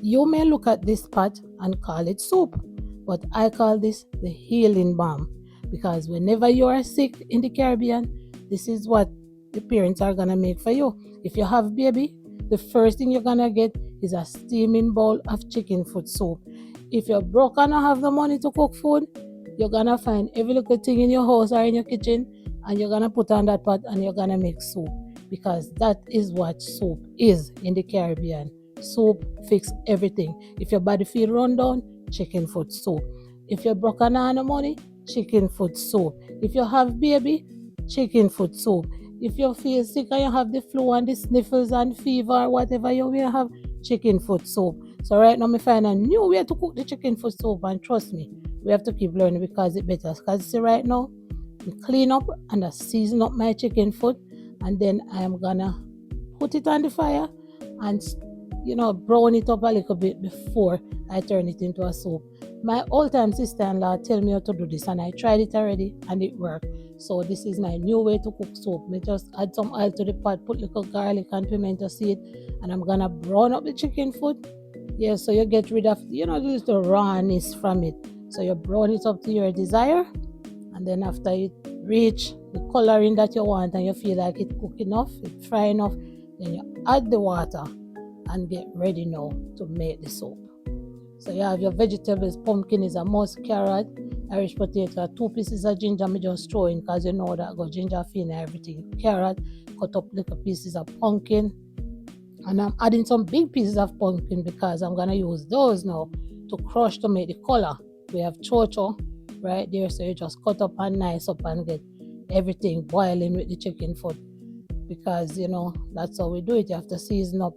you may look at this pot and call it soup, but I call this the healing balm, because whenever you are sick in the Caribbean, this is what the parents are gonna make for you. If you have baby, the first thing you're gonna get is a steaming bowl of chicken foot soup. If you're broke and don't have the money to cook food, you're gonna find every little thing in your house or in your kitchen, and you're gonna put on that pot and you're gonna make soup, because that is what soup is in the Caribbean. Soup fix everything. If your body feel run down, chicken foot soup. If you're broke and have no money, chicken foot soup. If you have baby, chicken foot soup. If you feel sick and you have the flu and the sniffles and fever, whatever you will have, chicken foot soup. So right now, me find a new way to cook the chicken foot soup, and trust me, we have to keep learning because it's better. Because see right now, I clean up and I season up my chicken foot, and then I am gonna put it on the fire and brown it up a little bit before I turn it into a soup. My old-time sister-in-law tell me how to do this, and I tried it already and it worked. So this is my new way to cook soup. Me just add some oil to the pot, put little garlic and pimento seed, and I'm gonna brown up the chicken foot. Yeah, so you get rid of the little rawness from it. So you brown it up to your desire, and then after it reach the coloring that you want and you feel like it cook enough, it fry enough, then you add the water and get ready now to make the soup. So you have your vegetables. Pumpkin is a must, carrot, Irish potato, 2 pieces of ginger. Me just throw in because you know that got ginger feel and everything. Carrot, cut up little pieces of pumpkin, and I'm adding some big pieces of pumpkin because I'm gonna use those now to crush to make the color. We have chocho right there, so you just cut up and nice up and get everything boiling with the chicken foot, because that's how we do it. You have to season up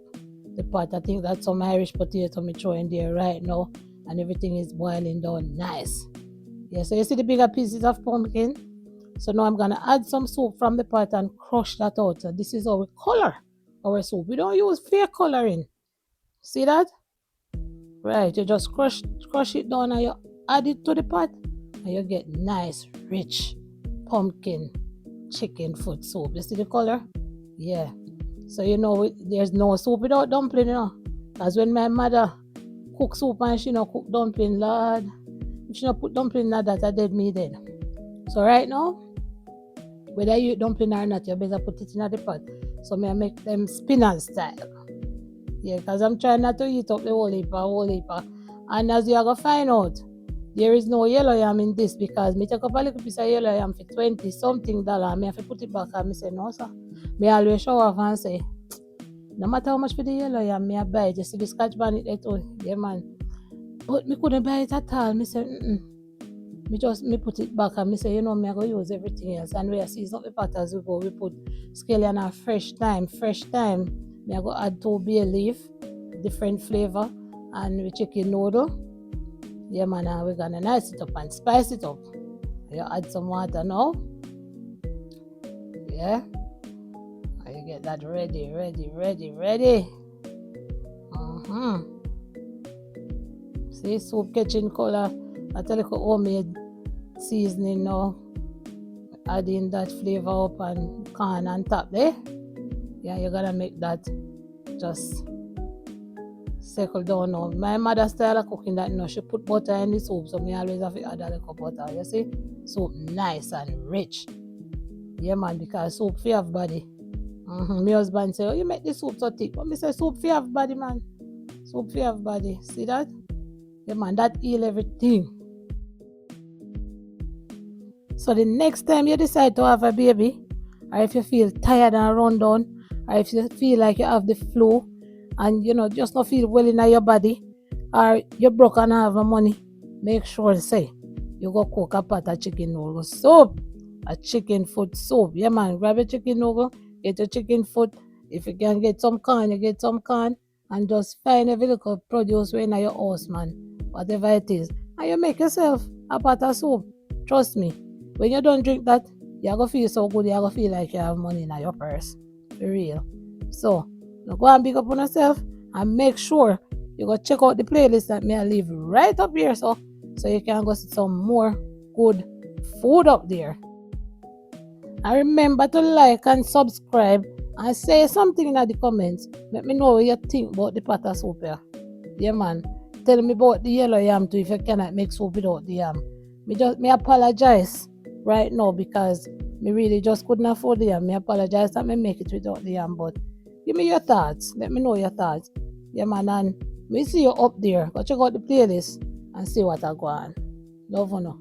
the pot. I think that's some Irish potato me throw in there right now, and everything is boiling down nice. Yeah, so you see the bigger pieces of pumpkin. So now I'm gonna add some soup from the pot and crush that out. So this is how we color our soup. We don't use fake coloring. See that? Right, you just crush it down and you add it to the pot, and you get nice, rich pumpkin chicken foot soup. You see the color? Yeah. So there's no soup without dumpling, Because when my mother cook soup and she not cook dumpling, Lord, if she not put dumpling in that, I dead me dead. So right now, whether you eat dumpling or not, you better put it in the pot. So I make them spinach style. Yeah, because I'm trying not to eat up the whole heap. And as you are going to find out, there is no yellow yam in this, because me take up a little piece of yellow yam for $20 something. Me have to put it back, and me say, no sir. Me always show off and say, no matter how much for the yellow yam, me I buy it. You see the Scotch bonnet there too? Yeah man. But me couldn't buy it at all. Me say, Me put it back, and me say, me I go use everything else. And we season up the pot as we go. We put scallion and fresh thyme. Me I go add 2 bay leaf, different flavor, and the chicken noodle. Yeah man, and we're gonna nice it up and spice it up. You add some water now. Yeah. And you get that ready. See, soup catching color. I tell you, homemade seasoning now. Adding that flavor up and corn on top there. Yeah, you're gonna make that just settle down now. My mother style of cooking that, she put butter in the soup, so me always have to add a little butter, you see? Soup nice and rich. Yeah man, because soup for have body. My husband say, you make the soup so thick. But me say, soup for have body, man. Soup for have body. See that? Yeah man, that heal everything. So the next time you decide to have a baby, or if you feel tired and run down, or if you feel like you have the flu, and just not feel well in your body, or you're broke and have no money, make sure you go cook a pot of chicken noodle soup, a chicken foot soup. Yeah man, grab a chicken noodle, get your chicken foot. If you can get some corn, you get some corn, and just find every little produce in your house, man, whatever it is, and you make yourself a pot of soup. Trust me, when you don't drink that, you're gonna feel so good. You're gonna feel like you have money in your purse, for real. So now go and big up on yourself, and make sure you go check out the playlist that I leave right up here, so you can go see some more good food up there. And remember to like and subscribe, and say something in the comments. Let me know what you think about the pot of soup here. Yeah, man. Tell me about the yellow yam too if you cannot make soup without the yam. Me apologize right now because me really just couldn't afford the yam. Me apologize that me make it without the yam, but give me your thoughts. Let me know your thoughts. Yeah, man, and me see you up there. Go check out the playlist and see what I go on. Love you know.